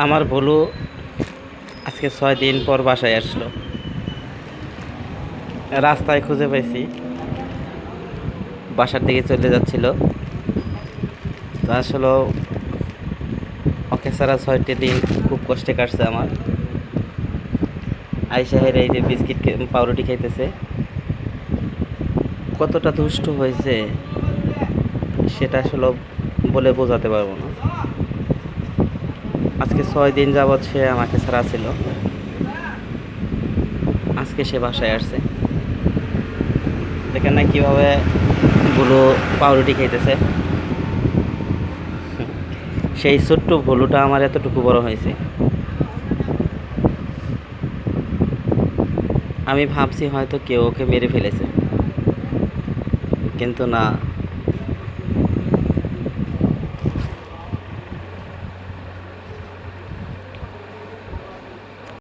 আমার ভুলু আজকে 6 দিন পর বাসায় আসলো। রাস্তায় খুঁজে পাইছি, বাসার দিকে চলে যাচ্ছিল। তো আসলে ওকে ছাড়া 6টি দিন খুব কষ্টে কাটছে আমার। আইসাহের এই যে বিস্কিট পাউরুটি খাইতেছে, কতটা দুষ্ট হয়েছে সেটা আসলে বলে বোঝাতে পারবো না। আজকে 6 দিন যাবৎ সে আমাকে ছাড়া ছিল, আজকে সে বাসায় আসছে। দেখেন না কীভাবে ভুলু পাউরুটি খাইতেছে। সেই ছোট্ট ভুলুটা আমার এতটুকু বড় হয়েছে। আমি ভাবছি হয়তো কেউ ওকে মেরে ফেলেছে, কিন্তু না,